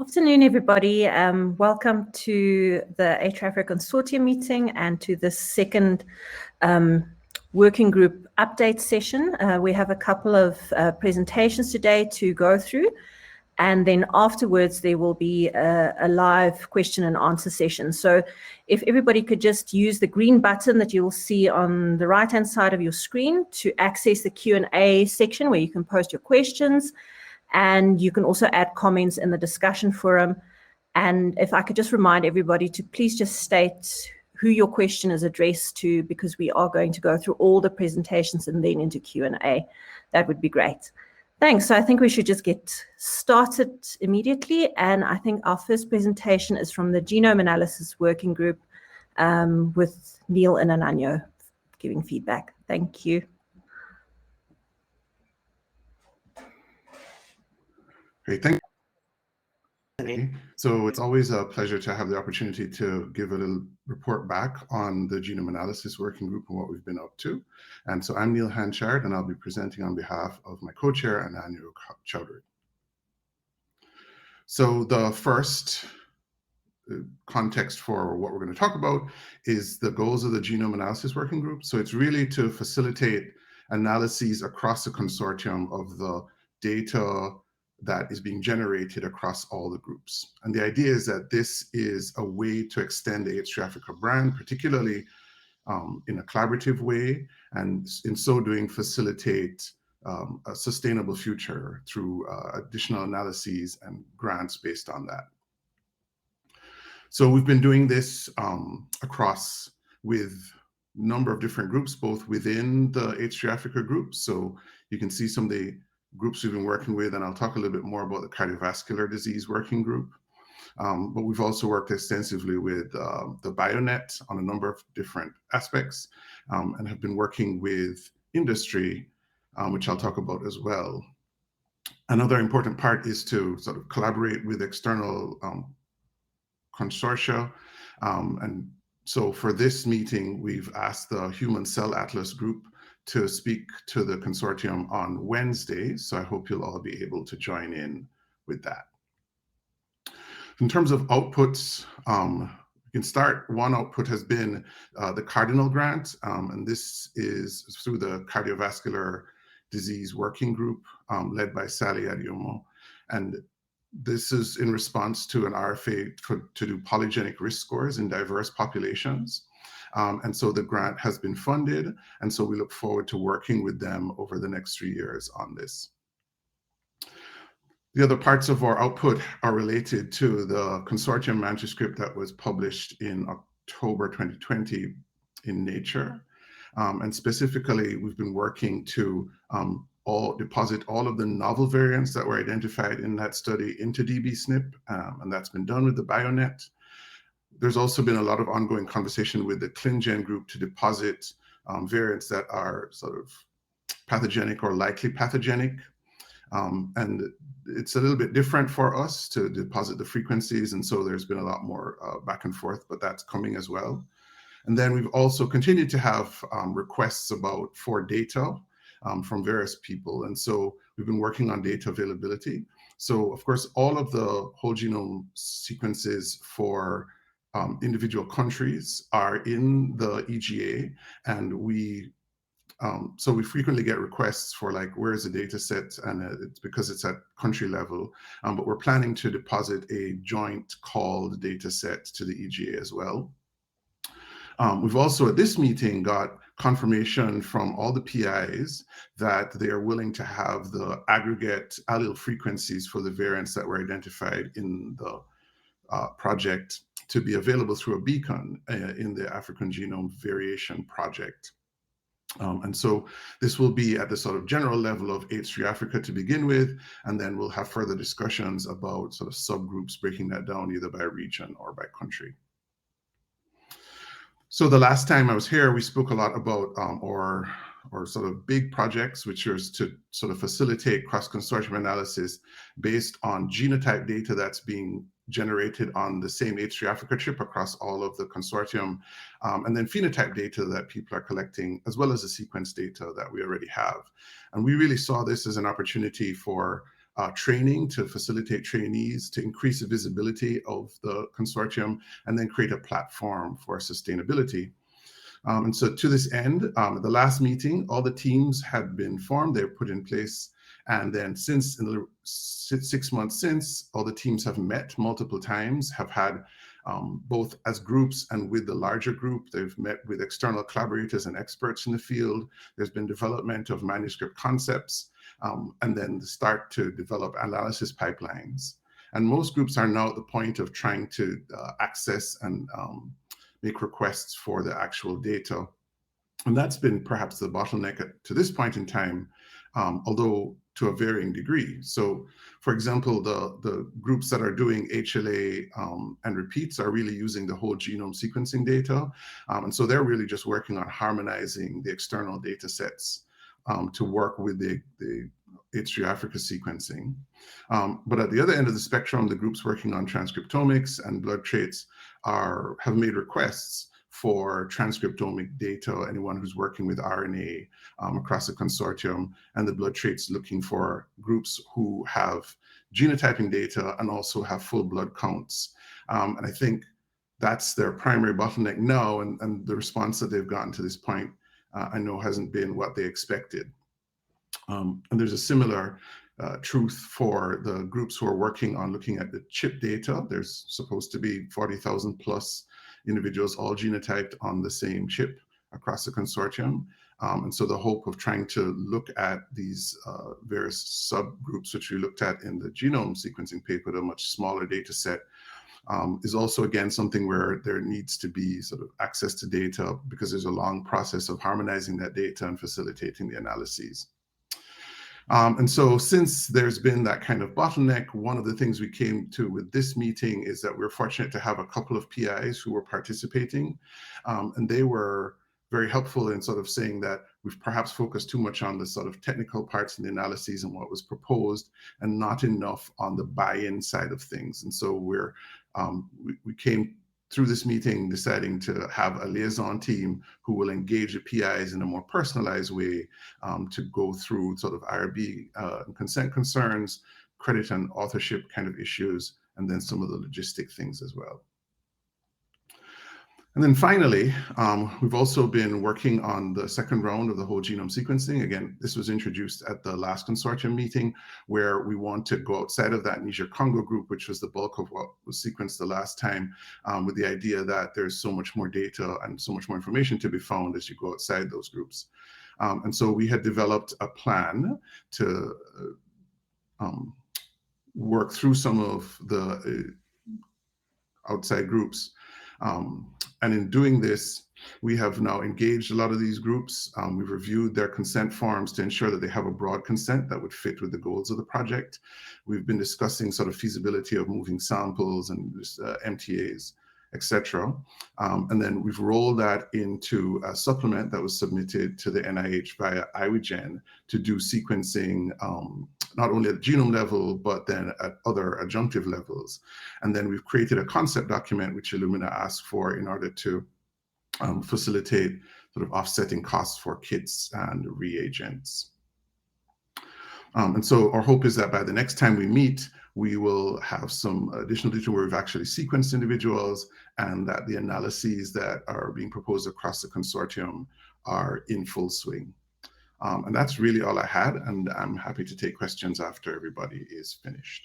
Afternoon, everybody. Welcome to the H-Africa Consortium meeting and to the second working group update session. We have a couple of presentations today to go through, and then afterwards there will be a live question and answer session. So if everybody could just use the green button that you will see on the right-hand side of your screen to access the Q&A section where you can post your questions. And you can also add comments in the discussion forum. And if I could just remind everybody to please just state who your question is addressed to, because we are going to go through all the presentations and then into Q&A. That would be great. Thanks. So I think we should just get started immediately. And I think our first presentation is from the Genome Analysis Working Group with Neil and Ananyo giving feedback. Thank you. Great, thank you. So it's always a pleasure to have the opportunity to give a little report back on the Genome Analysis Working Group and what we've been up to. And so I'm Neil Hanchard, and I'll be presenting on behalf of my co-chair, Ananyo Chowdhury. So the first context for what we're going to talk about is the goals of the Genome Analysis Working Group. So it's really to facilitate analyses across the consortium of the data that is being generated across all the groups. And the idea is that this is a way to extend the H3 Africa brand, particularly in a collaborative way, and in so doing facilitate a sustainable future through additional analyses and grants based on that. So we've been doing this across with a number of different groups, both within the H3 Africa group. So you can see some of the groups we've been working with, and I'll talk a little bit more about the cardiovascular disease working group. But we've also worked extensively with the BioNet on a number of different aspects, and have been working with industry, which I'll talk about as well. Another important part is to sort of collaborate with external consortia. And so for this meeting, we've asked the Human Cell Atlas group to speak to the consortium on Wednesday. So I hope you'll all be able to join in with that. In terms of outputs, we can start. One output has been the Cardinal Grant, and this is through the Cardiovascular Disease Working Group led by Sally Adiomo. And this is in response to an RFA to do polygenic risk scores in diverse populations. And so the grant has been funded, and so we look forward to working with them over the next 3 years on this. The other parts of our output are related to the consortium manuscript that was published in October 2020 in Nature. And specifically, we've been working to deposit all of the novel variants that were identified in that study into dbSNP, and that's been done with the BioNet. There's also been a lot of ongoing conversation with the ClinGen group to deposit variants that are sort of pathogenic or likely pathogenic. And it's a little bit different for us to deposit the frequencies, and so there's been a lot more back and forth, but that's coming as well. And then we've also continued to have requests for data from various people, and so we've been working on data availability. So of course, all of the whole genome sequences for individual countries are in the EGA, and so we frequently get requests for like, where is the data set? And it's because it's at country level, but we're planning to deposit a joint called data set to the EGA as well. We've also at this meeting got confirmation from all the PIs that they are willing to have the aggregate allele frequencies for the variants that were identified in the project to be available through a beacon in the African Genome Variation Project. And so this will be at the sort of general level of H3 Africa to begin with, and then we'll have further discussions about sort of subgroups, breaking that down either by region or by country. So the last time I was here, we spoke a lot about our sort of big projects, which is to sort of facilitate cross-consortium analysis based on genotype data that's being generated on the same H3 Africa chip across all of the consortium, and then phenotype data that people are collecting, as well as the sequence data that we already have. And we really saw this as an opportunity for training to facilitate trainees, to increase the visibility of the consortium, and then create a platform for sustainability. And so to this end, at the last meeting, all the teams had been formed, they were put in place. And then since, in the 6 months since, all the teams have met multiple times, have had both as groups and with the larger group. They've met with external collaborators and experts in the field. There's been development of manuscript concepts, and then the start to develop analysis pipelines. And most groups are now at the point of trying to access and make requests for the actual data. And that's been perhaps the bottleneck to this point in time, although to a varying degree. So, for example, the groups that are doing HLA and repeats are really using the whole genome sequencing data. And so they're really just working on harmonizing the external data sets to work with the H3 Africa sequencing. But at the other end of the spectrum, the groups working on transcriptomics and blood traits have made requests for transcriptomic data, anyone who's working with RNA across the consortium, and the blood traits looking for groups who have genotyping data and also have full blood counts. And I think that's their primary bottleneck now, and the response that they've gotten to this point, I know hasn't been what they expected. And there's a similar truth for the groups who are working on looking at the chip data. There's supposed to be 40,000 plus individuals all genotyped on the same chip across the consortium. And so the hope of trying to look at these various subgroups, which we looked at in the genome sequencing paper, a much smaller data set, is also, again, something where there needs to be sort of access to data, because there's a long process of harmonizing that data and facilitating the analyses. And so since there's been that kind of bottleneck, one of the things we came to with this meeting is that we're fortunate to have a couple of PIs who were participating, and they were very helpful in sort of saying that we've perhaps focused too much on the sort of technical parts and the analyses and what was proposed, and not enough on the buy-in side of things. And so we came through this meeting deciding to have a liaison team who will engage the PIs in a more personalized way to go through sort of IRB consent concerns, credit and authorship kind of issues, and then some of the logistic things as well. And then finally, we've also been working on the second round of the whole genome sequencing. Again, this was introduced at the last consortium meeting, where we want to go outside of that Niger-Congo group, which was the bulk of what was sequenced the last time, with the idea that there's so much more data and so much more information to be found as you go outside those groups. And so we had developed a plan to work through some of the outside groups. And in doing this, we have now engaged a lot of these groups. We've reviewed their consent forms to ensure that they have a broad consent that would fit with the goals of the project. We've been discussing sort of feasibility of moving samples and MTAs, etc. And then we've rolled that into a supplement that was submitted to the NIH via IWGen to do sequencing, not only at genome level, but then at other adjunctive levels. And then we've created a concept document, which Illumina asked for in order to facilitate sort of offsetting costs for kits and reagents. And so our hope is that by the next time we meet, we will have some additional data where we've actually sequenced individuals, and that the analyses that are being proposed across the consortium are in full swing. And that's really all I had, and I'm happy to take questions after everybody is finished.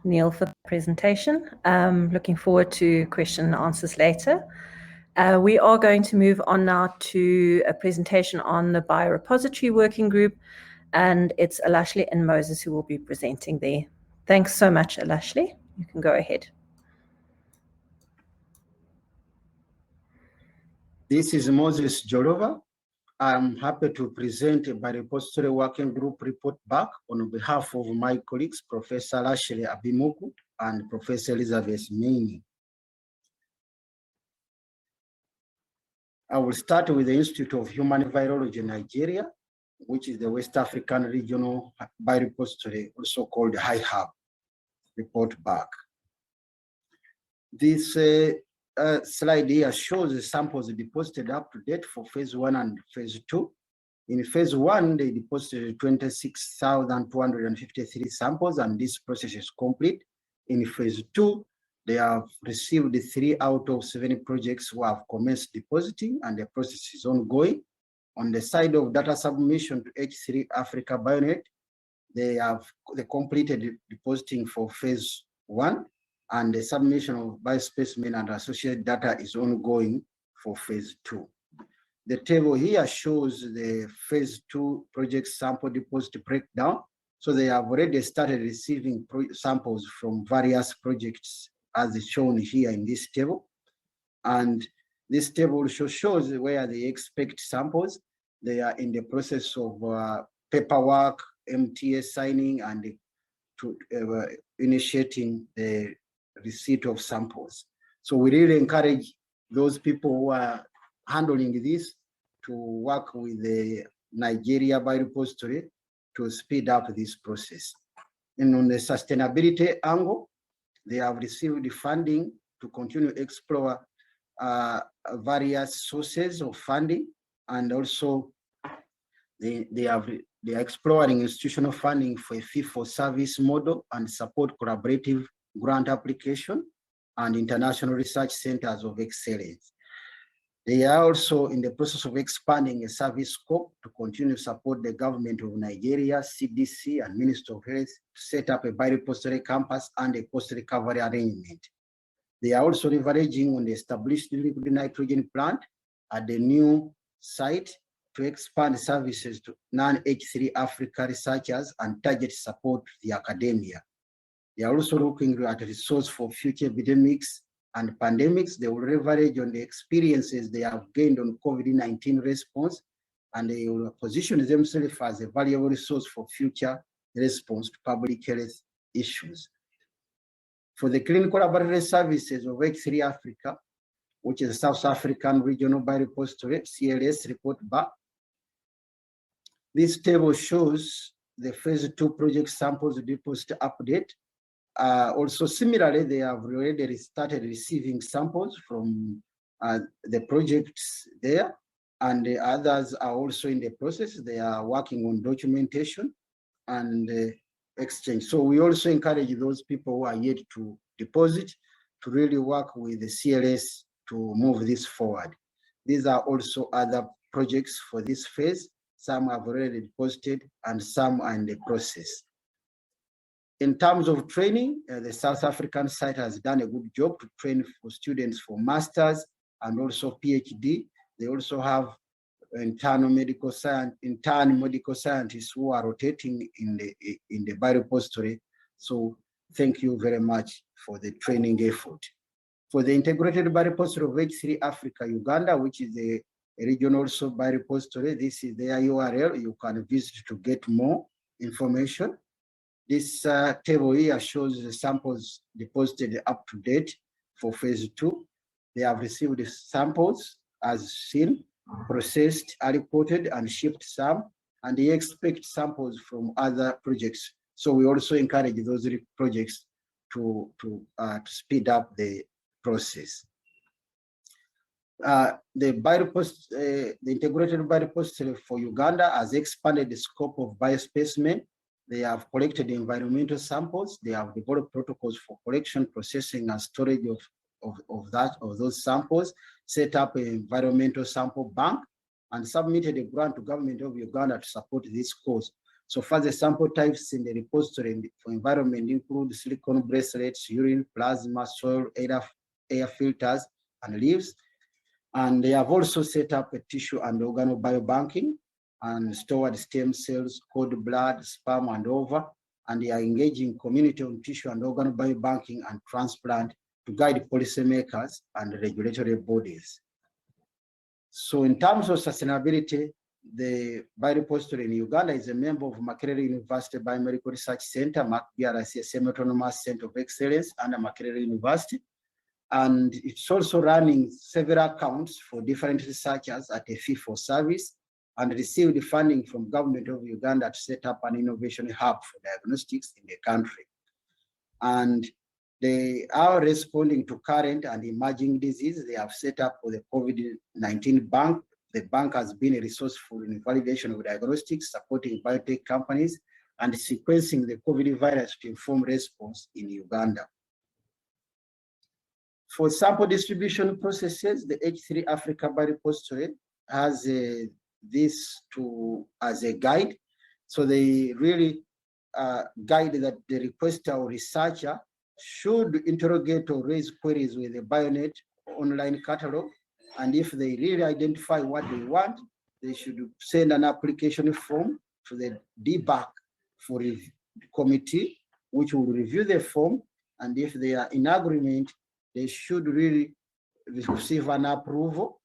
Neil, for the presentation. Looking forward to question and answers later. We are going to move on now to a presentation on the biorepository working group, and it's Alashley and Moses who will be presenting there. Thanks so much, Alashley. You can go ahead. This is Moses Jorova. I'm happy to present a biorepository working group report back on behalf of my colleagues, Professor Alashley Abimuku and Professor Elizabeth Mini. I will start with the Institute of Human Virology Nigeria, which is the West African Regional Biorepository, also called HIHub, report back. This slide here shows the samples deposited up to date for phase 1 and phase 2. In phase 1, they deposited 26,253 samples, and this process is complete. In phase 2, they have received 3 out of 7 projects who have commenced depositing, and the process is ongoing. On the side of data submission to H3 Africa Bionet, they completed depositing for phase 1, and the submission of biospecimen and associated data is ongoing for phase 2. The table here shows the phase 2 project sample deposit breakdown. So they have already started receiving samples from various projects as shown here in this table. And this table also shows where they expect samples. They are in the process of paperwork, MTA signing, and to initiating the receipt of samples. So we really encourage those people who are handling this to work with the Nigeria Biorepository to speed up this process. And on the sustainability angle, they have received the funding to continue to explore various sources of funding, and also they are exploring institutional funding for a fee-for-service model and support collaborative grant application and international research centers of excellence. They are also in the process of expanding a service scope to continue to support the government of Nigeria, CDC, and Ministry of Health to set up a biorepository campus and a post-recovery arrangement. They are also leveraging on the established liquid nitrogen plant at the new site to expand services to non-H3 Africa researchers and target support the academia. They are also looking at a resource for future epidemics and pandemics. They will leverage on the experiences they have gained on COVID-19 response, and they will position themselves as a valuable resource for future response to public health issues. For the clinical laboratory services of H3 Africa, which is South African Regional Biorepository, CLS report back. This table shows the phase 2 project samples deposit update. Also, similarly, they have already started receiving samples from the projects there, and the others are also in the process. They are working on documentation and exchange. So we also encourage those people who are yet to deposit to really work with the CLS to move this forward. These are also other projects for this phase. Some have already deposited and some are in the process. In terms of training, the South African site has done a good job to train for students for masters and also PhD. They also have intern medical scientists who are rotating in the biorepository. So thank you very much for the training effort. For the integrated biorepository of H3 Africa Uganda, which is a regional biorepository, this is their URL. You can visit to get more information. This table here shows the samples deposited up to date for phase 2. They have received the samples as seen, processed, reported, and shipped some, and they expect samples from other projects. So we also encourage those projects to speed up the process. The integrated biorepository for Uganda has expanded the scope of biospecimen. They have collected environmental samples. They have developed protocols for collection, processing, and storage of those samples, set up an environmental sample bank, and submitted a grant to government of Uganda to support this cause. So far, the sample types in the repository for environment include silicone bracelets, urine, plasma, soil, air filters, and leaves. And they have also set up a tissue and organobiobanking and stored stem cells, cord blood, sperm, and ova. And they are engaging community on tissue and organobiobanking and transplant to guide policymakers and regulatory bodies. So in terms of sustainability, the biorepository in Uganda is a member of Makerere University Biomedical Research Center, MAC-BRC, a semi-autonomous center of excellence under Makerere University. And it's also running several accounts for different researchers at a fee for service, and received funding from government of Uganda to set up an innovation hub for diagnostics in the country. And They are responding to current and emerging diseases. They have set up the COVID-19 bank. The bank has been resourceful in validation of diagnostics, supporting biotech companies, and sequencing the COVID virus to inform response in Uganda. For sample distribution processes, the H3 Africa Biorepository has this as a guide. So they really guide that the requester or researcher should interrogate or raise queries with the BioNet online catalog. And if they really identify what they want, they should send an application form to the DBAC for the committee, which will review the form. And if they are in agreement, they should really receive an approval.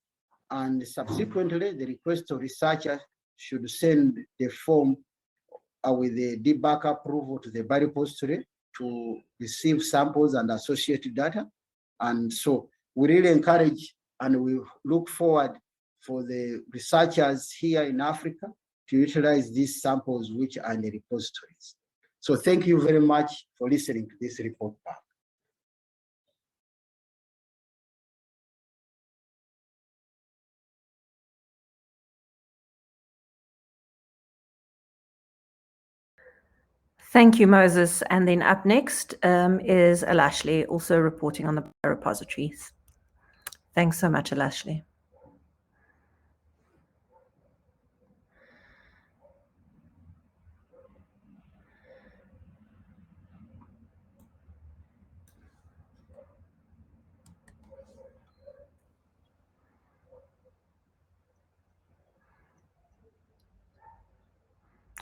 And subsequently, the requester researcher should send the form with the DBAC approval to the biorepository to receive samples and associated data. And so we really encourage and we look forward for the researchers here in Africa to utilize these samples which are in the repositories. So thank you very much for listening to this report back. Thank you, Moses. And then up next is Alashley, also reporting on the repositories. Thanks so much, Alashley.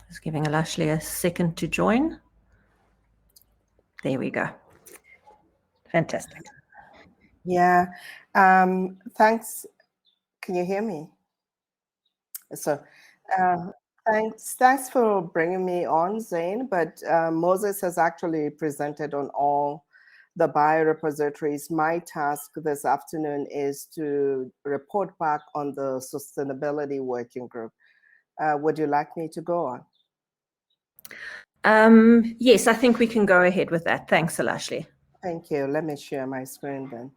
Just giving Alashley a second to join. There we go. Fantastic. Yeah, thanks. Can you hear me? So thanks for bringing me on, Zane, but Moses has actually presented on all the biorepositories. My task this afternoon is to report back on the sustainability working group. Would you like me to go on? Yes, I think we can go ahead with that. Thanks, Alashley. Thank you. Let me share my screen then.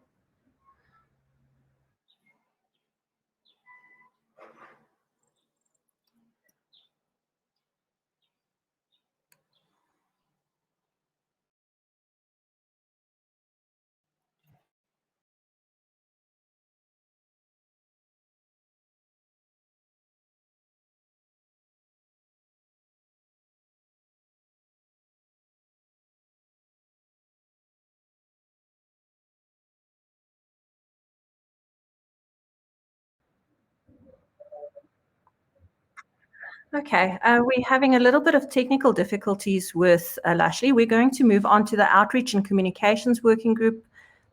Okay, we're having a little bit of technical difficulties with Alashley. We're going to move on to the Outreach and Communications Working Group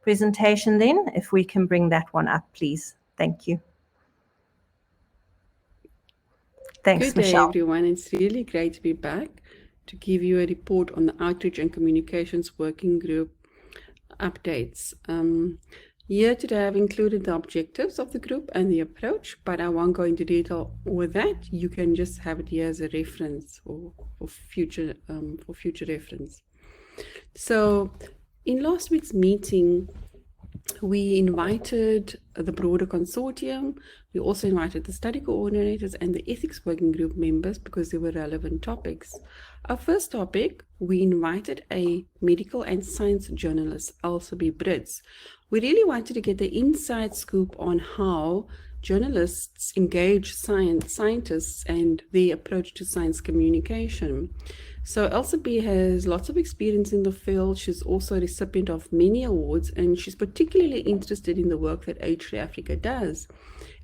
presentation then, if we can bring that one up, please. Thank you. Thanks, Good day, Michelle. everyone. It's really great to be back to give you a report on the Outreach and Communications Working Group updates. Here today I've included the objectives of the group and the approach, but I won't go into detail with that. You can just have it here as a reference or for future reference. So in last week's meeting, we invited the broader consortium. We also invited the study coordinators and the ethics working group members because they were relevant topics. Our first topic, we invited a medical and science journalist, Elsa B. Brits. We really wanted to get the inside scoop on how journalists engage scientists and their approach to science communication. So Elsa B has lots of experience in the field. She's also a recipient of many awards, and she's particularly interested in the work that H3 Africa does.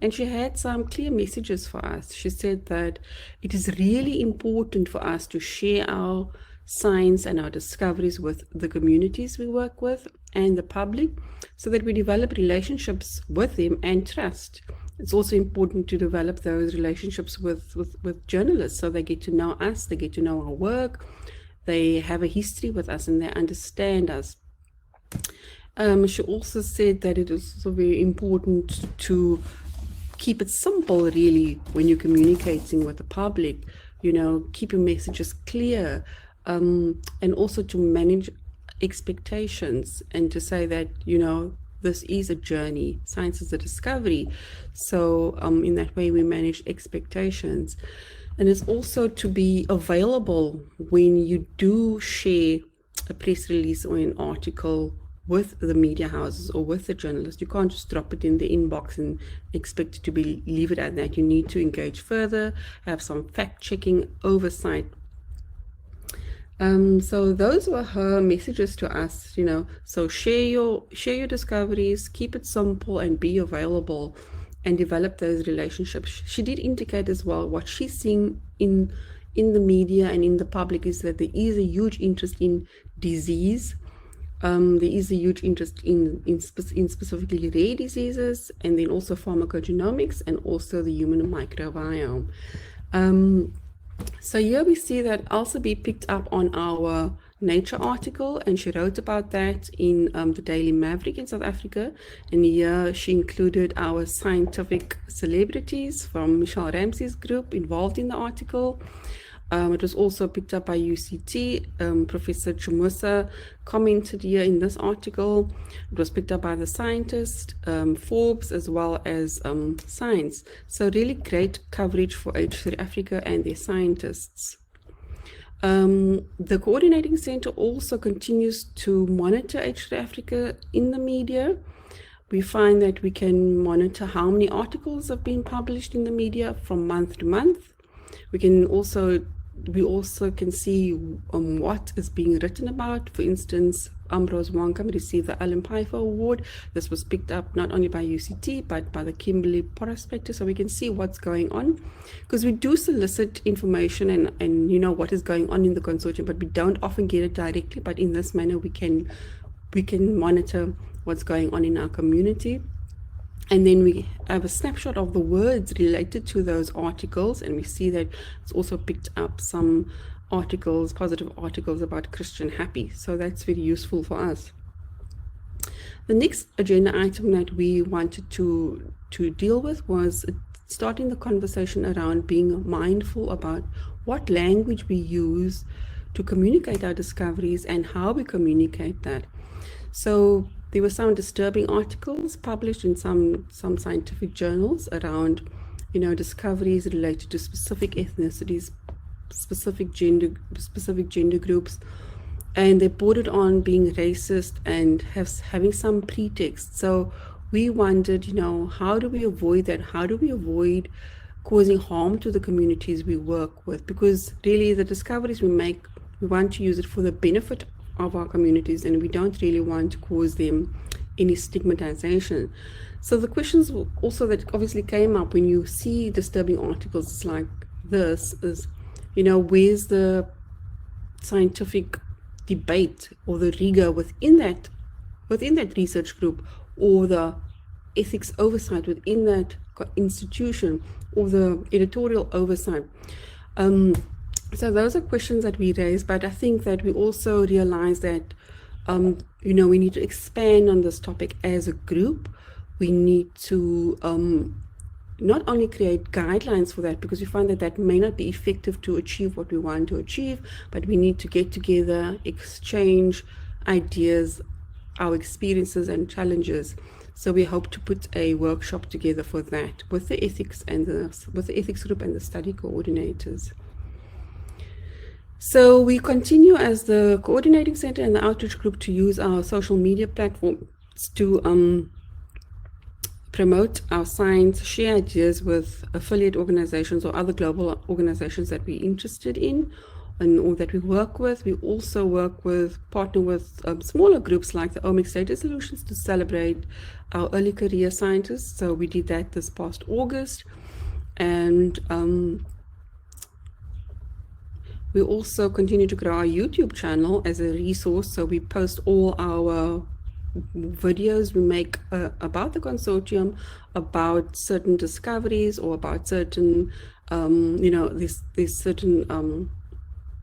And she had some clear messages for us. She said that it is really important for us to share our science and our discoveries with the communities we work with and the public so that we develop relationships with them and trust. It's also important to develop those relationships with journalists so they get to know us, they get to know our work, they have a history with us and they understand us. She also said that it is also very important to keep it simple, really, when you're communicating with the public, you know, keep your messages clear, and also to manage expectations and to say that, this is a journey. Science is a discovery. So in that way, we manage expectations. And it's also to be available when you do share a press release or an article with the media houses or with the journalist. You can't just drop it in the inbox and expect it to leave it at that. You need to engage further, have some fact-checking oversight. So those were her messages to us, so share your discoveries, keep it simple and be available and develop those relationships. She did indicate as well what she's seeing in the media and in the public is that there is a huge interest in disease. There is a huge interest in specifically rare diseases, and then also pharmacogenomics and also the human microbiome. So here we see that Elsabe picked up on our Nature article, and she wrote about that in the Daily Maverick in South Africa. And here she included our scientific celebrities from Michelle Ramsey's group involved in the article. It was also picked up by UCT. Professor Chumusa commented here in this article. It was picked up by the scientist, Forbes, as well as Science. So really great coverage for H3 Africa and their scientists. The coordinating center also continues to monitor H3 Africa in the media. We find that we can monitor how many articles have been published in the media from month to month. We also can see what is being written about. For instance, Ambrose Wankam received the Alan Pfeiffer Award. This was picked up not only by UCT, but by the Kimberley Prospector, so we can see what's going on. Because we do solicit information and what is going on in the consortium, but we don't often get it directly. But in this manner, we can monitor what's going on in our community. And then we have a snapshot of the words related to those articles, and we see that it's also picked up some articles, positive articles about Christian Happy. So that's very useful for us. The next agenda item that we wanted to deal with was starting the conversation around being mindful about what language we use to communicate our discoveries and how we communicate that. So there were some disturbing articles published in some scientific journals around, discoveries related to specific ethnicities, specific gender groups, and they bordered on being racist and having some pretext. So we wondered, how do we avoid that? How do we avoid causing harm to the communities we work with? Because really the discoveries we make, we want to use it for the benefit of our communities, and we don't really want to cause them any stigmatization. So the questions also that obviously came up when you see disturbing articles like this is, where's the scientific debate or the rigor within that research group, or the ethics oversight within that institution, or the editorial oversight? So those are questions that we raised, but I think that we also realize that, we need to expand on this topic as a group. We need to not only create guidelines for that, because we find that may not be effective to achieve what we want to achieve, but we need to get together, exchange ideas, our experiences and challenges. So we hope to put a workshop together for that with the ethics group and the study coordinators. So we continue as the coordinating center and the outreach group to use our social media platforms to promote our science, share ideas with affiliate organizations or other global organizations that we're interested in or that we work with. We also partner with smaller groups like the Omics Data Solutions to celebrate our early career scientists. So we did that this past August. And we also continue to grow our YouTube channel as a resource. So we post all our videos we make about the consortium, about certain discoveries, or about certain, these certain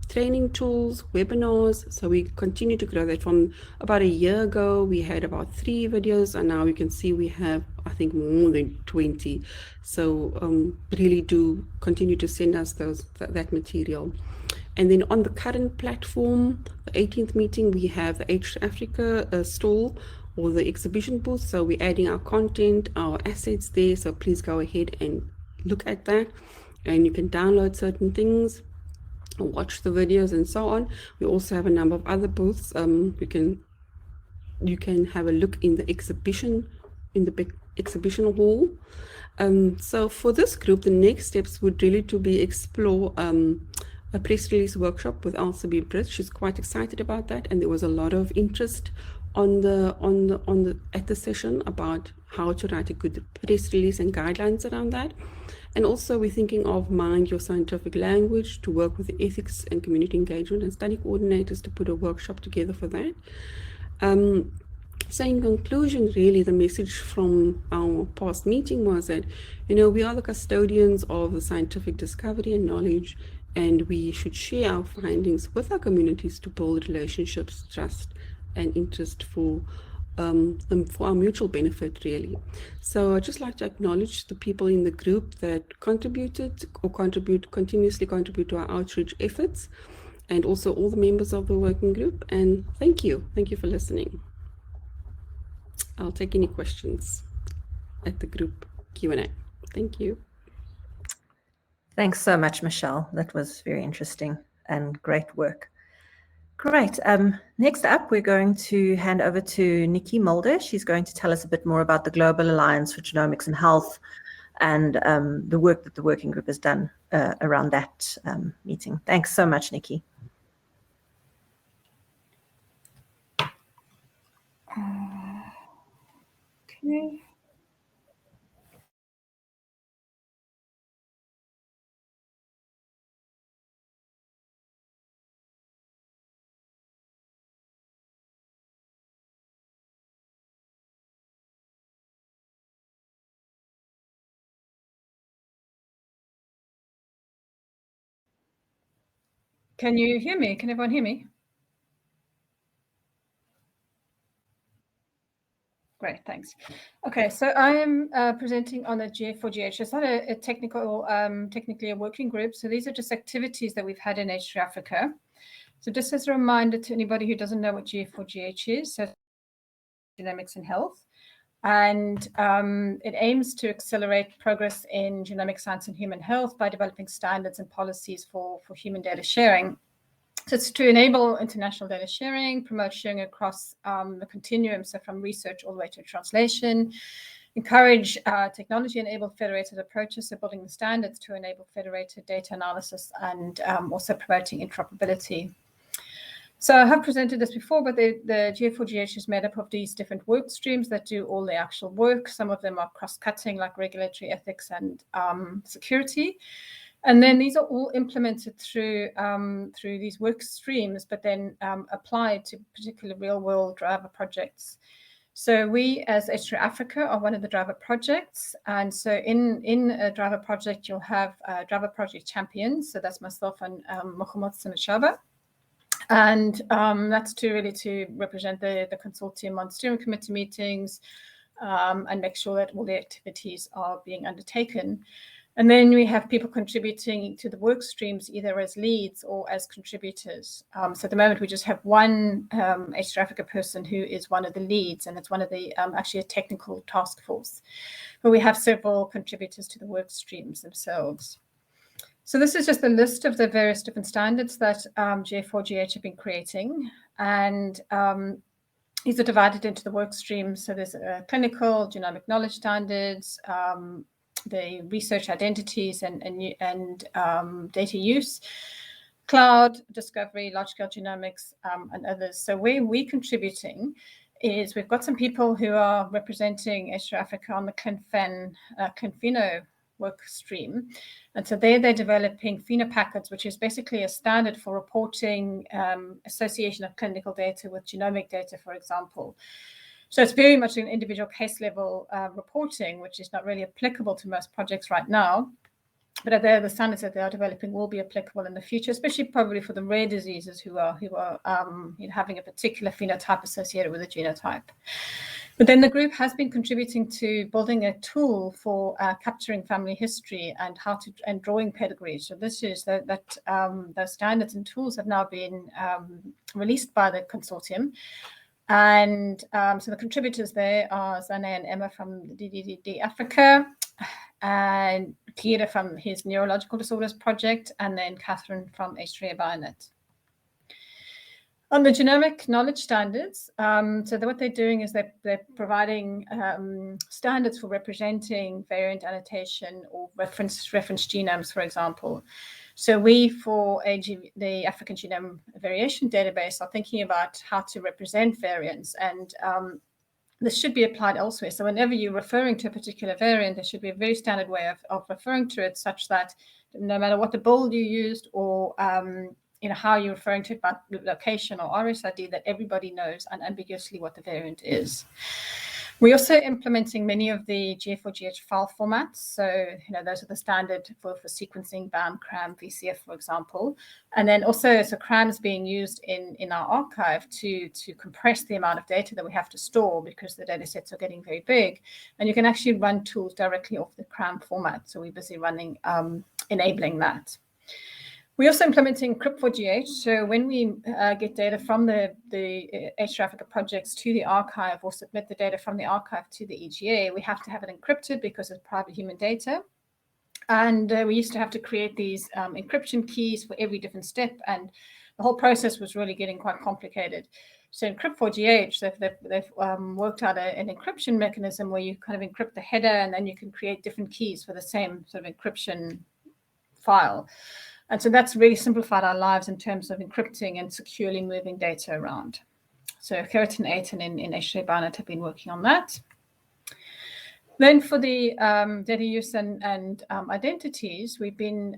training tools, webinars. So we continue to grow that. From about a year ago, we had about 3 videos, and now you can see we have, I think, more than 20. So really do continue to send us that material. And then on the current platform, the 18th meeting, we have the H Africa stall or the exhibition booth. So we're adding our content, our assets there. So please go ahead and look at that. And you can download certain things, watch the videos and so on. We also have a number of other booths. You can have a look in the exhibition, in the big exhibition hall. So for this group, the next steps would really to be explore a press release workshop with Elsa B. Britt. She's quite excited about that, and there was a lot of interest at the session about how to write a good press release and guidelines around that. And also we're thinking of Mind Your Scientific Language, to work with the ethics and community engagement and study coordinators to put a workshop together for that. So in conclusion, really, the message from our past meeting was that, we are the custodians of the scientific discovery and knowledge, and we should share our findings with our communities to build relationships, trust, and interest for our mutual benefit, really. So I'd just like to acknowledge the people in the group that contributed or continuously contribute to our outreach efforts, and also all the members of the working group. And thank you for listening. I'll take any questions at the group Q&A. Thank you. Thanks so much, Michelle. That was very interesting and great work. Great. Next up, we're going to hand over to Nikki Mulder. She's going to tell us a bit more about the Global Alliance for Genomics and Health and the work that the working group has done around that meeting. Thanks so much, Nikki. Okay. Can you hear me? Can everyone hear me? Great, thanks. Okay, so I am presenting on a GF4GH. It's not a technically a working group. So these are just activities that we've had in H3 Africa. So just as a reminder to anybody who doesn't know what GF4GH is, so genomics and health. And it aims to accelerate progress in genomic science and human health by developing standards and policies for human data sharing. So it's to enable international data sharing, promote sharing across the continuum, so from research all the way to translation, encourage technology-enabled federated approaches, so building the standards to enable federated data analysis, and also promoting interoperability. So I have presented this before, but the GF4GH is made up of these different work streams that do all the actual work. Some of them are cross-cutting, like regulatory ethics and security. And then these are all implemented through these work streams, but then applied to particular real-world driver projects. So we, as H3 Africa, are one of the driver projects. And so in a driver project, you'll have driver project champions. So that's myself and Mohamed Sinachaba. And that's to represent the consortium on steering committee meetings and make sure that all the activities are being undertaken. And then we have people contributing to the work streams, either as leads or as contributors. So at the moment, we just have one H3 Africa person who is one of the leads, and it's one of the actually a technical task force. But we have several contributors to the work streams themselves. So this is just a list of the various different standards that GF4GH have been creating. And these are divided into the work streams. So there's clinical, genomic knowledge standards, the research identities and data use, cloud, discovery, large-scale genomics, and others. So where we're contributing is we've got some people who are representing H3 Africa on the ClinPheno work stream. And so they're developing PhenoPackets, which is basically a standard for reporting association of clinical data with genomic data, for example. So it's very much an individual case level reporting, which is not really applicable to most projects right now. But the standards that they are developing will be applicable in the future, especially probably for the rare diseases who are having a particular phenotype associated with a genotype. But then the group has been contributing to building a tool for capturing family history and and drawing pedigree. So this is that those standards and tools have now been released by the consortium. And so the contributors there are Zane and Emma from the DDD Africa, and Kira from his Neurological Disorders Project, and then Catherine from H3A Bionet. On the genomic knowledge standards, so what they're doing is they're providing standards for representing variant annotation or reference genomes, for example. So we, for the African Genome Variation Database, are thinking about how to represent variants, and this should be applied elsewhere. So whenever you're referring to a particular variant, there should be a very standard way of referring to it, such that no matter what the build you used or how you're referring to it by location or RSID, that everybody knows unambiguously what the variant is. We're also implementing many of the GF4GH file formats. So, those are the standard for sequencing, BAM, CRAM, VCF, for example. And then also, so CRAM is being used in our archive to compress the amount of data that we have to store, because the data sets are getting very big. And you can actually run tools directly off the CRAM format. So we're busy running, enabling that. We're also implementing Encrypt4GH. So when we get data from the H3 Africa projects to the archive, or submit the data from the archive to the EGA, we have to have it encrypted because it's private human data. And we used to have to create these encryption keys for every different step, and the whole process was really getting quite complicated. So Encrypt4GH, they've worked out an encryption mechanism where you kind of encrypt the header, and then you can create different keys for the same sort of encryption file. And so that's really simplified our lives in terms of encrypting and securely moving data around. So Keratin 8 and in H3A Bionet have been working on that. Then for the data use and identities, we've been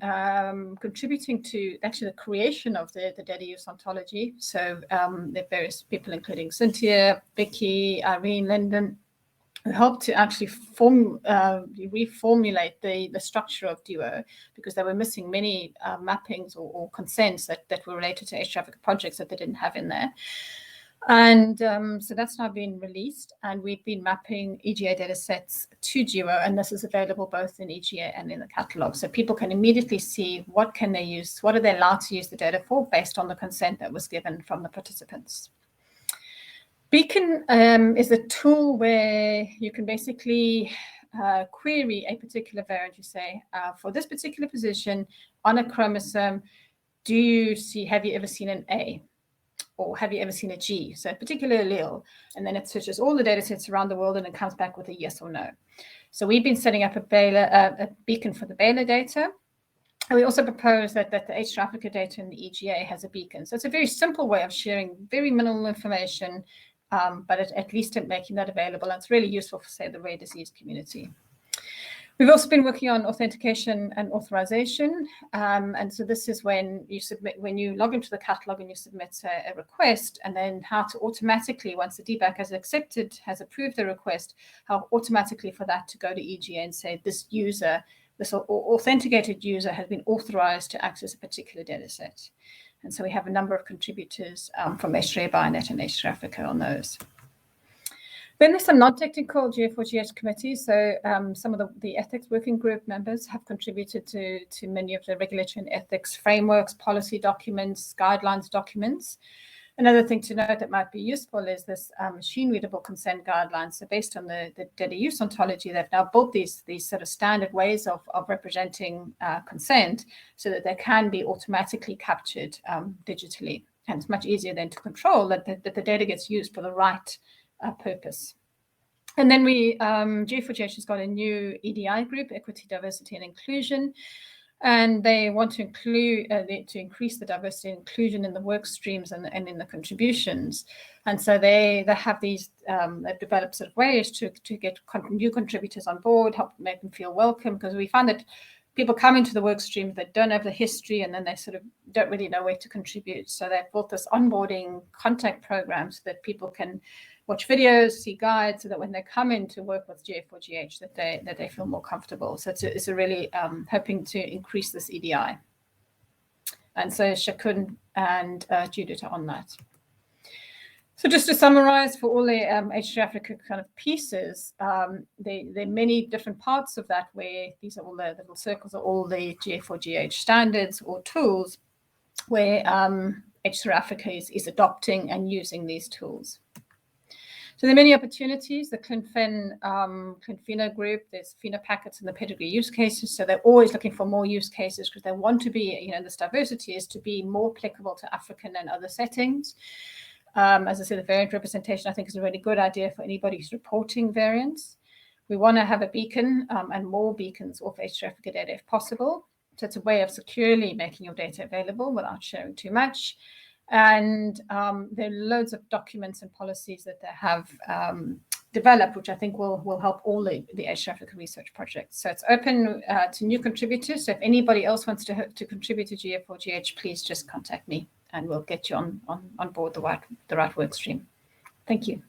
contributing to actually the creation of the data use ontology. So there are various people, including Cynthia, Vicky, Irene, Lyndon, who helped to actually reformulate the structure of DUO, because they were missing many mappings or consents that were related to H3 Africa projects that they didn't have in there. And so that's now been released, and we've been mapping EGA data sets to DUO, and this is available both in EGA and in the catalog. So people can immediately see what can they use, what are they allowed to use the data for based on the consent that was given from the participants. Beacon is a tool where you can basically query a particular variant. You say, for this particular position on a chromosome, have you ever seen an A? Or have you ever seen a G? So a particular allele. And then it searches all the data sets around the world, and it comes back with a yes or no. So we've been setting up a beacon for the Baylor data. And we also propose that the H3 Africa data in the EGA has a beacon. So it's a very simple way of sharing very minimal information, but at least making that available. And it's really useful for, say, the rare disease community. We've also been working on authentication and authorization. And so this is when you log into the catalog and you submit a request, and then how to automatically, once the DBAC has approved the request, how automatically for that to go to EGA and say this authenticated user has been authorized to access a particular data set. And so we have a number of contributors from H3A Bionet and H3 Africa on those. Then there's some non-technical GF4GH committees. So some of the ethics working group members have contributed to many of the regulatory and ethics frameworks, policy documents, guidelines documents. Another thing to note that might be useful is this machine-readable consent guidelines. So based on the data use ontology, they've now built these sort of standard ways of representing consent, so that they can be automatically captured digitally. And it's much easier then to control that the data gets used for the right purpose. And then GF4GH has got a new EDI group, Equity, Diversity and Inclusion, and they want to increase the diversity and inclusion in the work streams and in the contributions. And so they have these, they've developed sort of ways to get new contributors on board, help make them feel welcome, because we find that people come into the work stream that don't have the history, and then they sort of don't really know where to contribute. So they've built this onboarding contact program so that people can watch videos, see guides, so that when they come in to work with GF4GH, that they feel more comfortable. So it's a really hoping to increase this EDI. And so Shakun and Judith are on that. So just to summarize for all the H3 Africa kind of pieces, there are many different parts of that where these are all the little circles are all the GF4GH standards or tools where H3 Africa is adopting and using these tools. So there are many opportunities. The ClinFINA group, there's FINA packets and the pedigree use cases. So they're always looking for more use cases because they want to be, this diversity is to be more applicable to African and other settings. As I said, the variant representation, I think, is a really good idea for anybody who's reporting variants. We want to have a beacon and more beacons of H3 Africa data if possible. So it's a way of securely making your data available without sharing too much. And there are loads of documents and policies that they have developed, which I think will help all the H3 Africa research projects. So it's open to new contributors. So if anybody else wants to contribute to GF4GH, please just contact me and we'll get you on board the right work stream. Thank you.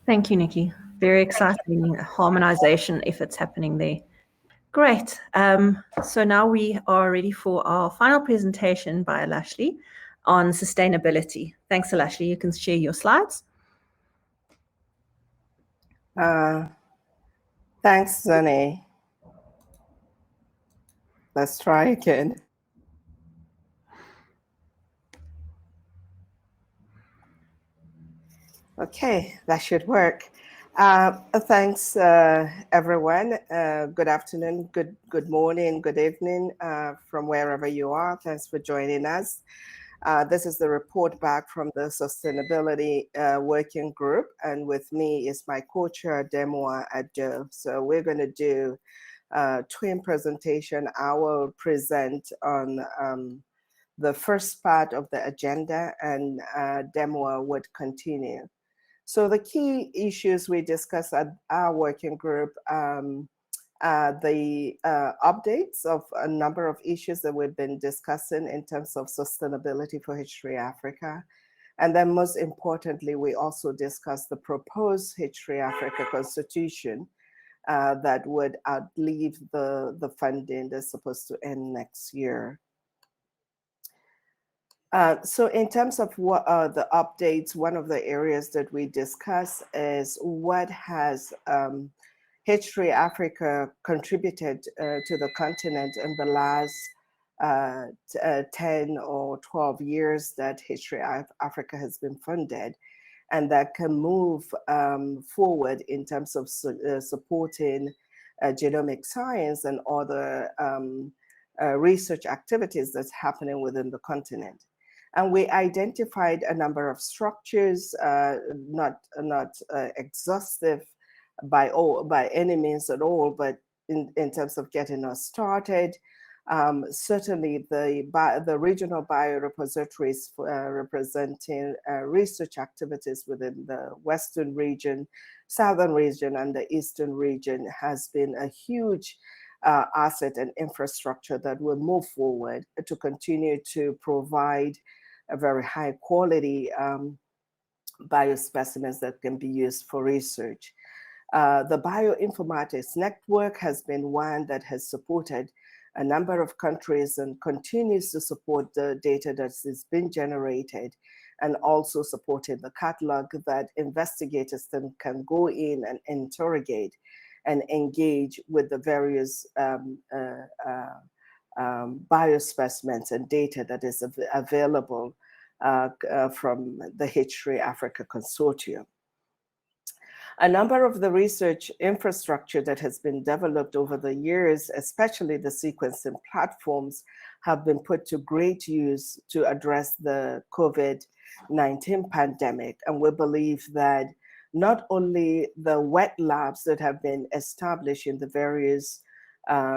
Thank you, Nikki. Very exciting harmonization efforts happening there. Great. So now we are ready for our final presentation by Lashley on sustainability. Thanks, Lashley. You can share your slides. Thanks, Zane. Let's try again. Okay, that should work. Thanks, everyone. Good afternoon, good morning, good evening from wherever you are. Thanks for joining us. This is the report back from the Sustainability Working Group, and with me is my co-chair, Demoa Addo. So we're going to do a twin presentation. I will present on the first part of the agenda, and Demoa would continue. So the key issues we discussed at our working group, the updates of a number of issues that we've been discussing in terms of sustainability for H3 Africa. And then most importantly, we also discussed the proposed H3 Africa Constitution that would outlive the funding that's supposed to end next year. So in terms of what the updates, one of the areas that we discuss is what has H3 Africa contributed to the continent in the last 10 or 12 years that H3 Africa has been funded, and that can move forward in terms of supporting genomic science and other research activities that's happening within the continent. And we identified a number of structures, not exhaustive by any means at all, but in terms of getting us started. Certainly the regional biorepositories representing research activities within the Western region, Southern region, and the Eastern region has been a huge asset and infrastructure that will move forward to continue to provide a very high quality biospecimens that can be used for research. The bioinformatics network has been one that has supported a number of countries and continues to support the data that has been generated, and also supporting the catalog that investigators can go in and interrogate and engage with the various biospecimens and data that is available from the H3 Africa Consortium. A number of the research infrastructure that has been developed over the years, especially the sequencing platforms, have been put to great use to address the COVID-19 pandemic. And we believe that not only the wet labs that have been established in the various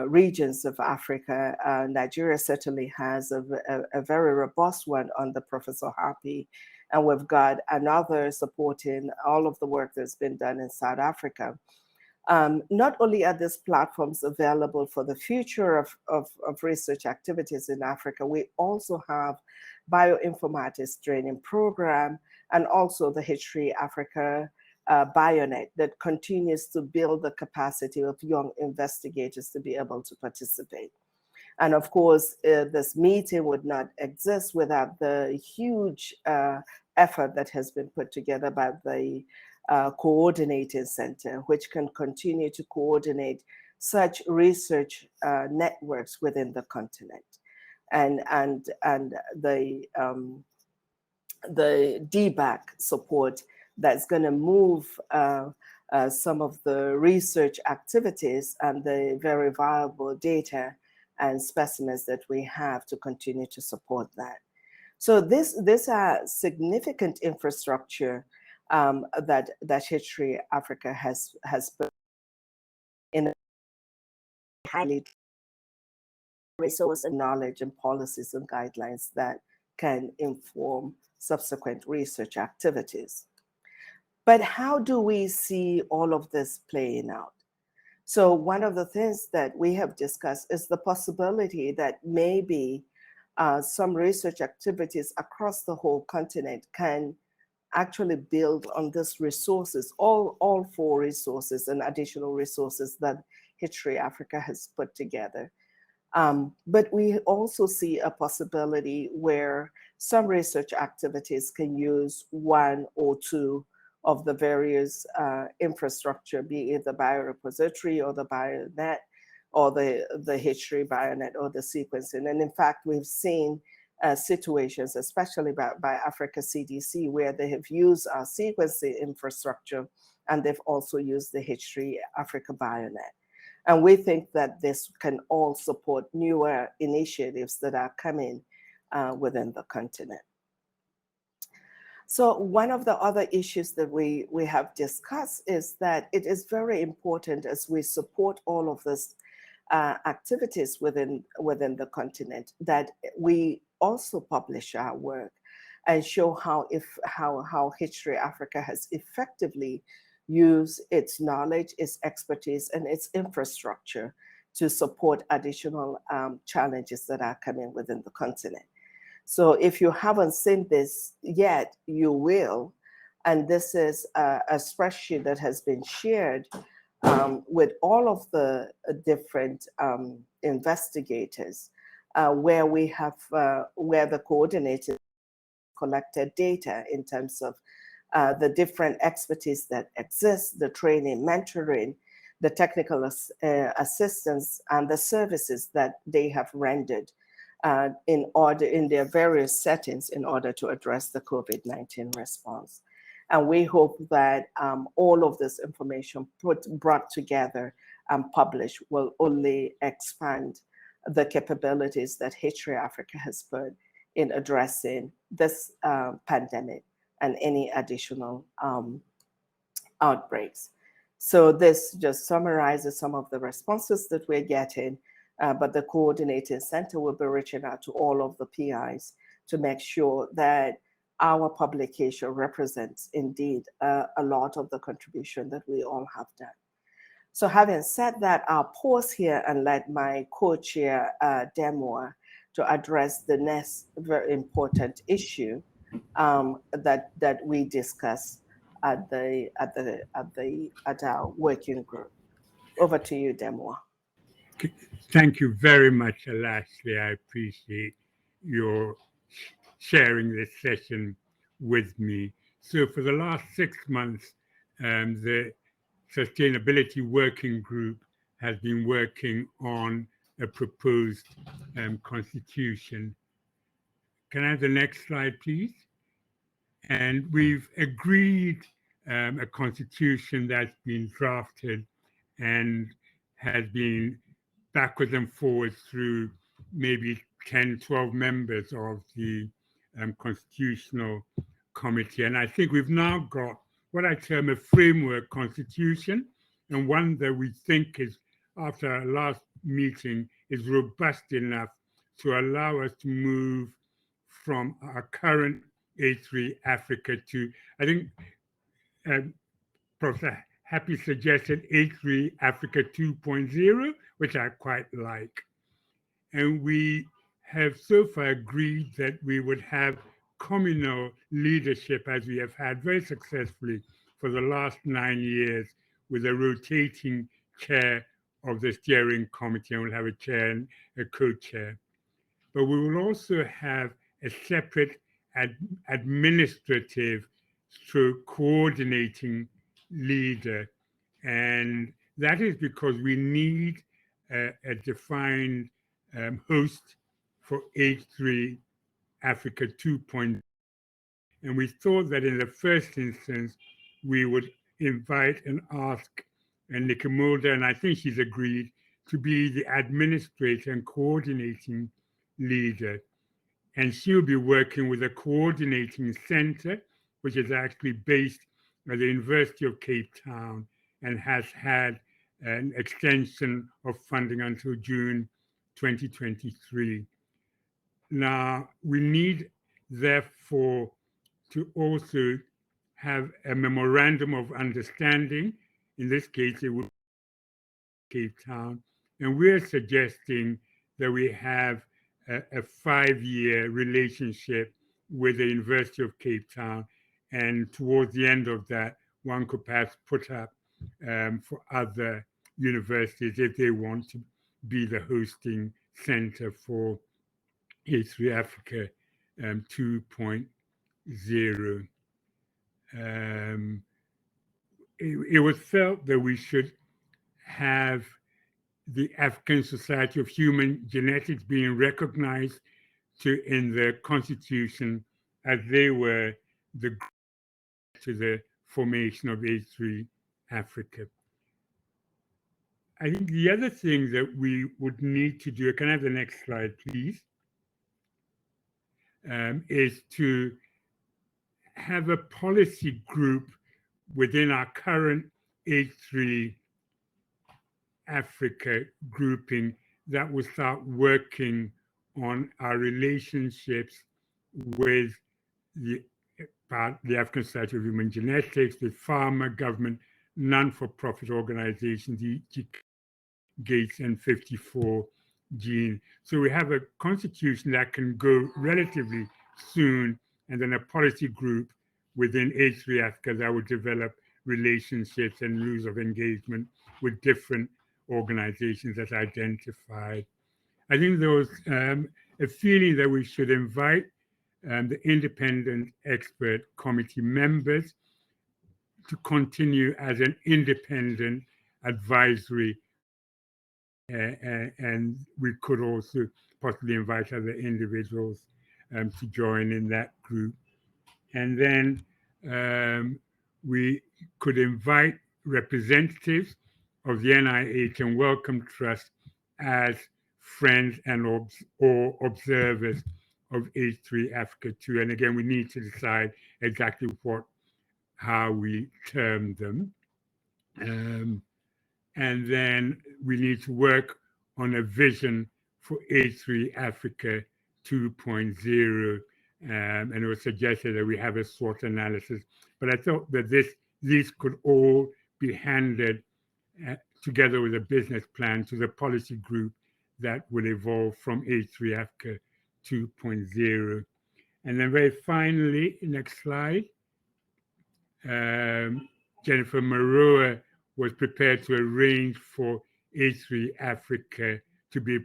regions of Africa, Nigeria certainly has a very robust one under Professor Happy, and we've got another supporting all of the work that's been done in South Africa. Not only are these platforms available for the future of research activities in Africa, we also have bioinformatics training program and also the H3 Africa Bionet that continues to build the capacity of young investigators to be able to participate. And of course, this meeting would not exist without the huge effort that has been put together by the Coordinating Center, which can continue to coordinate such research networks within the continent. And the DBAC support that's going to move some of the research activities and the very viable data and specimens that we have to continue to support that. So these are significant infrastructure that H3 Africa has built in a highly resource and knowledge and policies and guidelines that can inform subsequent research activities. But how do we see all of this playing out? So one of the things that we have discussed is the possibility that maybe some research activities across the whole continent can actually build on these resources, all four resources and additional resources that H3 Africa has put together. But we also see a possibility where some research activities can use one or two of the various infrastructure, be it the biorepository or the bionet or the H3 bionet or the sequencing. And in fact, we've seen situations, especially by Africa CDC, where they have used our sequencing infrastructure and they've also used the H3 Africa bionet. And we think that this can all support newer initiatives that are coming within the continent. So one of the other issues that we have discussed is that it is very important as we support all of these activities within the continent that we also publish our work and show how H3 Africa has effectively use its knowledge, its expertise, and its infrastructure to support additional challenges that are coming within the continent. So if you haven't seen this yet, you will. And this is a spreadsheet that has been shared with all of the different investigators, where we have, where the coordinators collected data in terms of the different expertise that exists, the training, mentoring, the technical assistance, and the services that they have rendered in their various settings in order to address the COVID-19 response. And we hope that all of this information brought together and published will only expand the capabilities that H3 Africa has put in addressing this pandemic and any additional outbreaks. So this just summarizes some of the responses that we're getting, but the Coordinating Center will be reaching out to all of the PIs to make sure that our publication represents indeed a lot of the contribution that we all have done. So having said that, I'll pause here and let my co-chair, Demoa, to address the next very important issue that we discussed at our working group. Over to you, Demoa. Thank you very much, Alashley. I appreciate your sharing this session with me. So for the last 6 months, the Sustainability Working Group has been working on a proposed constitution. Can I have the next slide, please? And we've agreed a constitution that's been drafted and has been backwards and forwards through maybe 10, 12 members of the Constitutional Committee. And I think we've now got what I term a framework constitution, and one that we think is, after our last meeting, is robust enough to allow us to move from our current H3 Africa to, I think, Professor Happy suggested H3 Africa 2.0, which I quite like. And we have so far agreed that we would have communal leadership, as we have had very successfully for the last 9 years, with a rotating chair of the steering committee, and we'll have a chair and a co-chair. But we will also have a separate administrative stroke coordinating leader. And that is because we need a defined host for H3 Africa 2.0. And we thought that in the first instance, we would invite and ask Nika Mulder, and I think she's agreed, to be the administrator and coordinating leader. And she'll be working with a coordinating center, which is actually based at the University of Cape Town and has had an extension of funding until June 2023. Now, we need, therefore, to also have a memorandum of understanding. In this case, it would be Cape Town. And we're suggesting that we have a 5-year relationship with the University of Cape Town. And towards the end of that, one could perhaps put up for other universities if they want to be the hosting center for H3 Africa 2.0. It was felt that we should have the African Society of Human Genetics being recognized in the Constitution, as they were to the formation of H3 Africa. I think the other thing that we would need to do, can I have the next slide, please, is to have a policy group within our current H3 Africa grouping that will start working on our relationships with the African Society of Human Genetics, with pharma, government, non-for-profit organizations, Gates and 54 Gene. So we have a constitution that can go relatively soon, and then a policy group within H3 Africa that will develop relationships and rules of engagement with different organizations as identified. I think there was a feeling that we should invite the independent expert committee members to continue as an independent advisory, and we could also possibly invite other individuals to join in that group. And then we could invite representatives of the NIH and Wellcome Trust as friends and or observers of H3 Africa 2. And again, we need to decide exactly how we term them. And then we need to work on a vision for H3 Africa 2.0. And it was suggested that we have a SWOT analysis. But I thought that these could all be handed together with a business plan to the policy group that will evolve from H3 Africa 2.0. And then very finally, next slide, Jennifer Maroa was prepared to arrange for H3 Africa to be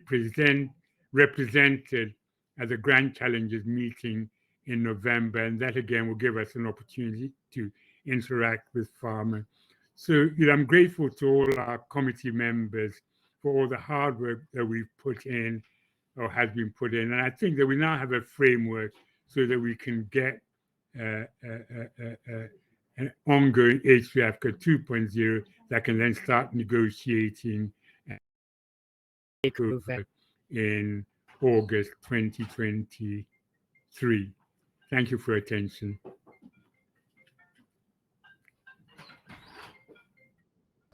represented at the Grand Challenges meeting in November. And that again will give us an opportunity to interact with pharma. So I'm grateful to all our committee members for all the hard work that we've put in or has been put in. And I think that we now have a framework so that we can get an ongoing H3 Africa 2.0 that can then start negotiating and take over in August 2023. Thank you for your attention.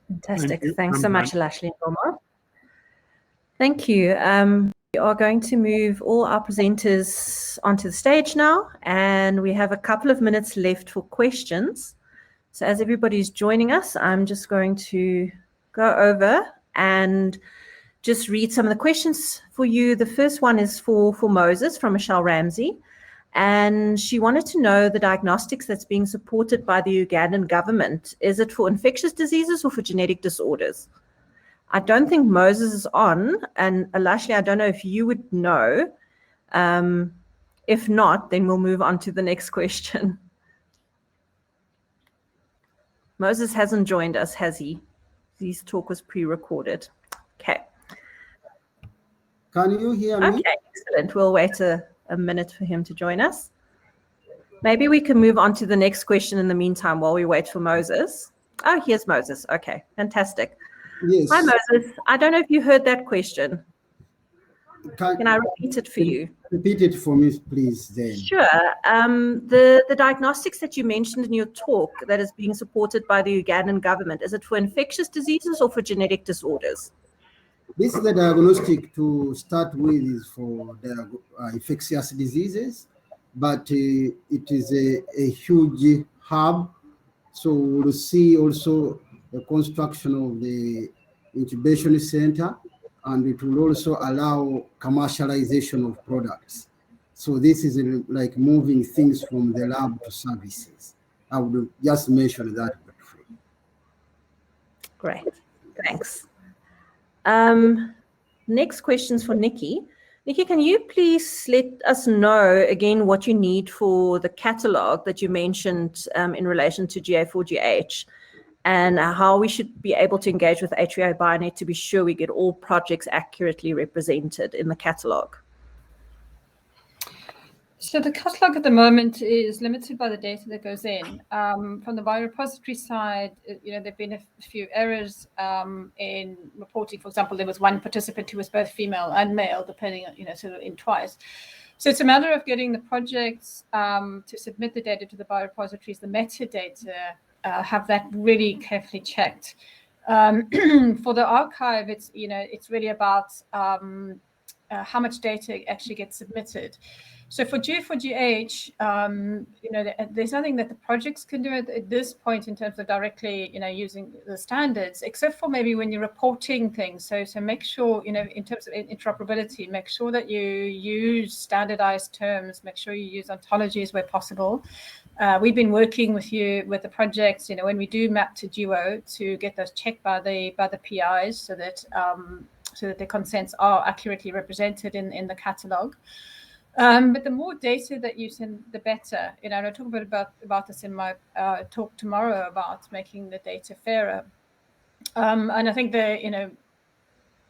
Fantastic. Thanks so much, Lashley and Omar. Thank you. We are going to move all our presenters onto the stage now, and we have a couple of minutes left for questions. So as everybody's joining us, I'm just going to go over and just read some of the questions for you. The first one is for Moses from Michelle Ramsey. And she wanted to know the diagnostics that's being supported by the Ugandan government. Is it for infectious diseases or for genetic disorders? I don't think Moses is on, and Alashli, I don't know if you would know. If not, then we'll move on to the next question. Moses hasn't joined us, has he? His talk was pre-recorded. Okay. Can you hear me? Okay, excellent. We'll wait a minute for him to join us. Maybe we can move on to the next question in the meantime while we wait for Moses. Oh, here's Moses. Okay, fantastic. Yes. Hi, Moses. I don't know if you heard that question. Can I repeat it for you? Repeat it for me, please, then. Sure. The diagnostics that you mentioned in your talk that is being supported by the Ugandan government, is it for infectious diseases or for genetic disorders? This is the diagnostic to start with is for the infectious diseases, but it is a huge hub. So we'll see also the construction of the incubation center, and it will also allow commercialization of products. So this is like moving things from the lab to services. I would just mention that briefly. Great, thanks. Next question's for Nikki. Nikki, can you please let us know again what you need for the catalog that you mentioned in relation to GA4GH, and how we should be able to engage with HVI Bionet to be sure we get all projects accurately represented in the catalog? So the catalog at the moment is limited by the data that goes in. From the biorepository side, there have been a few errors in reporting. For example, there was one participant who was both female and male, depending on, sort of in twice. So it's a matter of getting the projects to submit the data to the biorepositories, the metadata, have that really carefully checked. For the archive, it's really about how much data actually gets submitted. So for GA4GH, there's nothing that the projects can do at this point in terms of directly, using the standards, except for maybe when you're reporting things. So make sure, in terms of interoperability, make sure that you use standardized terms, make sure you use ontologies where possible. We've been working with the projects, when we do map to GEO, to get those checked by the PIs so that the consents are accurately represented in the catalog. But the more data that you send, the better. And I'll talk a bit about this in my talk tomorrow about making the data fairer. And I think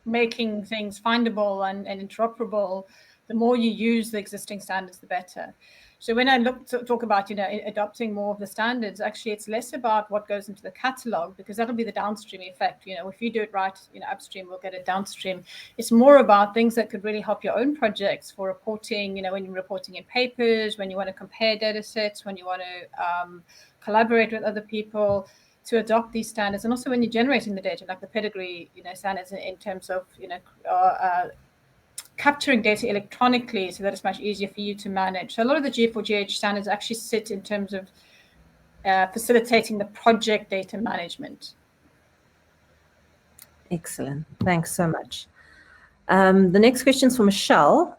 making things findable and interoperable, the more you use the existing standards, the better. So when I talk about, adopting more of the standards, actually, it's less about what goes into the catalog, because that'll be the downstream effect. If you do it right, upstream, we'll get it downstream. It's more about things that could really help your own projects for reporting, when you're reporting in papers, when you want to compare data sets, when you want to collaborate with other people to adopt these standards. And also when you're generating the data, like the pedigree, standards in terms of, capturing data electronically so that it's much easier for you to manage. So a lot of the GA4GH standards actually sit in terms of facilitating the project data management. Excellent. Thanks so much. The next question is for Michelle.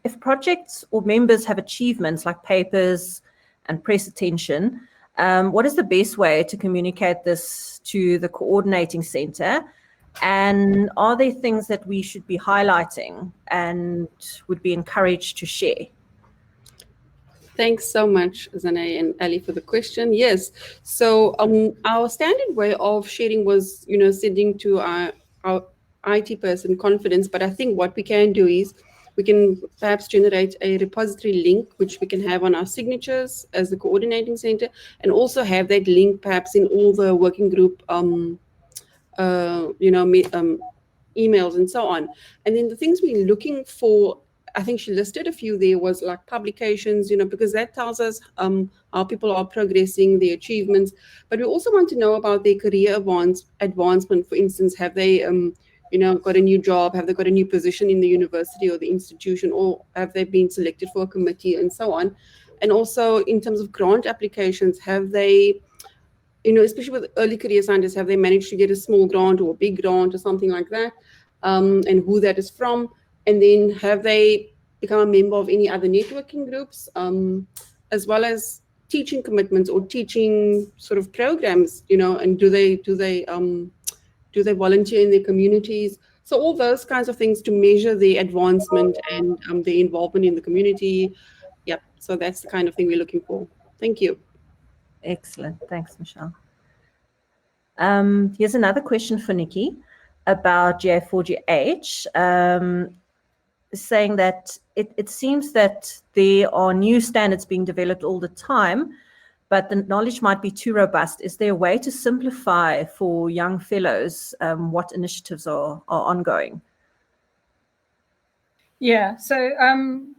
If projects or members have achievements like papers and press attention, what is the best way to communicate this to the coordinating center? And are there things that we should be highlighting and would be encouraged to share? Thanks so much, Zane and Ali, for the question. Yes, so our standard way of sharing was, sending to our IT person confidence. But I think what we can do is we can perhaps generate a repository link, which we can have on our signatures as the coordinating center, and also have that link perhaps in all the working group emails and so on. And then the things we're looking for, I think she listed a few there, was like publications, because that tells us how people are progressing, their achievements. But we also want to know about their career advancement. For instance, have they got a new job? Have they got a new position in the university or the institution? Or have they been selected for a committee and so on? And also in terms of grant applications, have they, especially with early career scientists, have they managed to get a small grant or a big grant or something like that, and who that is from? And then have they become a member of any other networking groups, as well as teaching commitments or teaching sort of programs, and do they Do they volunteer in their communities? So all those kinds of things to measure the advancement and the involvement in the community. Yep. So that's the kind of thing we're looking for. Thank you. Excellent. Thanks, Michelle. Here's another question for Nikki about GA4GH, saying that it seems that there are new standards being developed all the time, but the knowledge might be too robust. Is there a way to simplify for young fellows what initiatives are ongoing? Yeah, so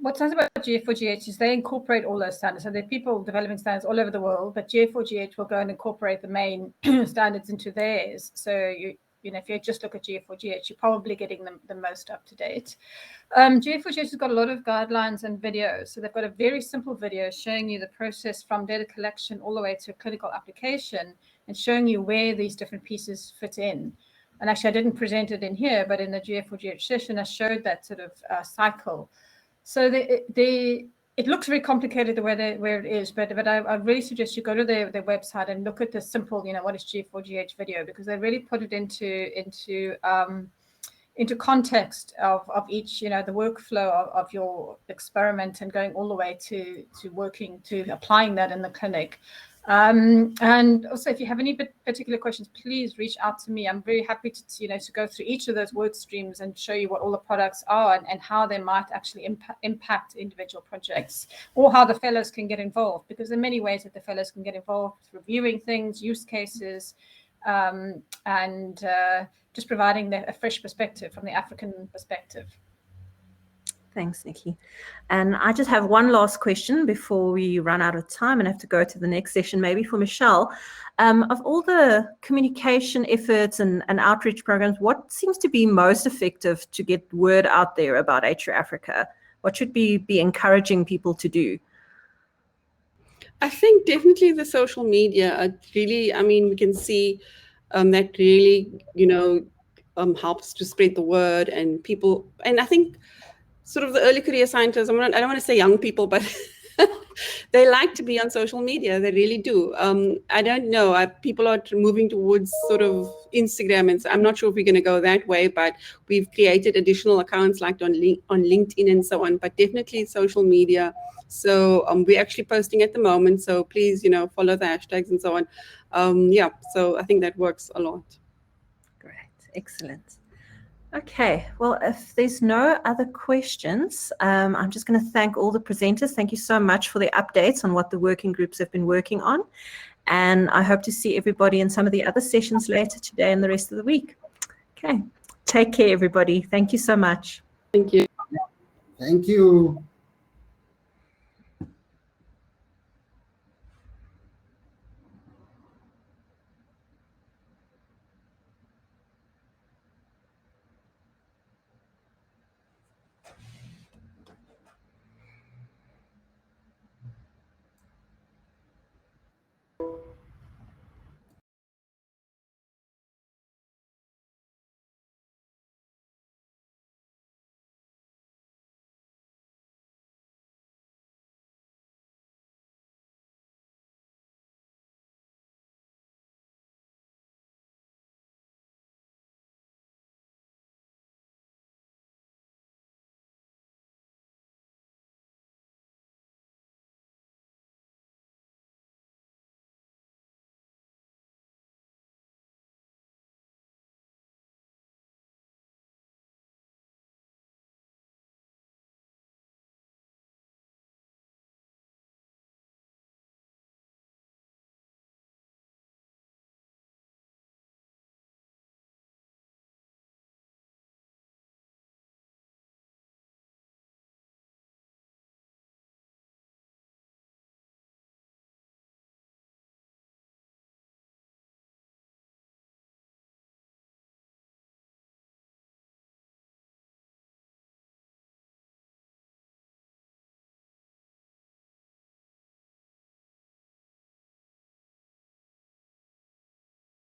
what's nice about GA4GH is they incorporate all those standards. So there are people developing standards all over the world, but GA4GH will go and incorporate the main standards into theirs. So you know, if you just look at GA4GH, you're probably getting them the most up to date. GA4GH has got a lot of guidelines and videos. So they've got a very simple video showing you the process from data collection all the way to clinical application and showing you where these different pieces fit in. And actually, I didn't present it in here, but in the GA4GH session, I showed that sort of cycle. So it looks very complicated the way where it is, but I really suggest you go to their website and look at the simple, you know, what is GA4GH video, because they really put it into context of each, you know, the workflow of your experiment and going all the way to applying that in the clinic. And also, if you have any particular questions, please reach out to me. I'm very happy to go through each of those work streams and show you what all the products are and how they might actually impact individual projects, or how the fellows can get involved, because there are many ways that the fellows can get involved, reviewing things, use cases, and just providing a fresh perspective from the African perspective. Thanks, Nikki. And I just have one last question before we run out of time and have to go to the next session, maybe for Michelle. Of all the communication efforts and outreach programs, what seems to be most effective to get word out there about Atria Africa? What should we be encouraging people to do? I think definitely the social media really, I mean, we can see that really, helps to spread the word, and people, and I think sort of the early career scientists, I don't want to say young people, but they like to be on social media. They really do. I don't know. People are moving towards sort of Instagram, and so I'm not sure if we're going to go that way, but we've created additional accounts like on LinkedIn and so on, but definitely social media. So we're actually posting at the moment. So please, follow the hashtags and so on. Yeah, so I think that works a lot. Great. Excellent. Okay, well, if there's no other questions, I'm just going to thank all the presenters. Thank you so much for the updates on what the working groups have been working on. And I hope to see everybody in some of the other sessions later today and the rest of the week. Okay, take care, everybody. Thank you so much. Thank you. Thank you.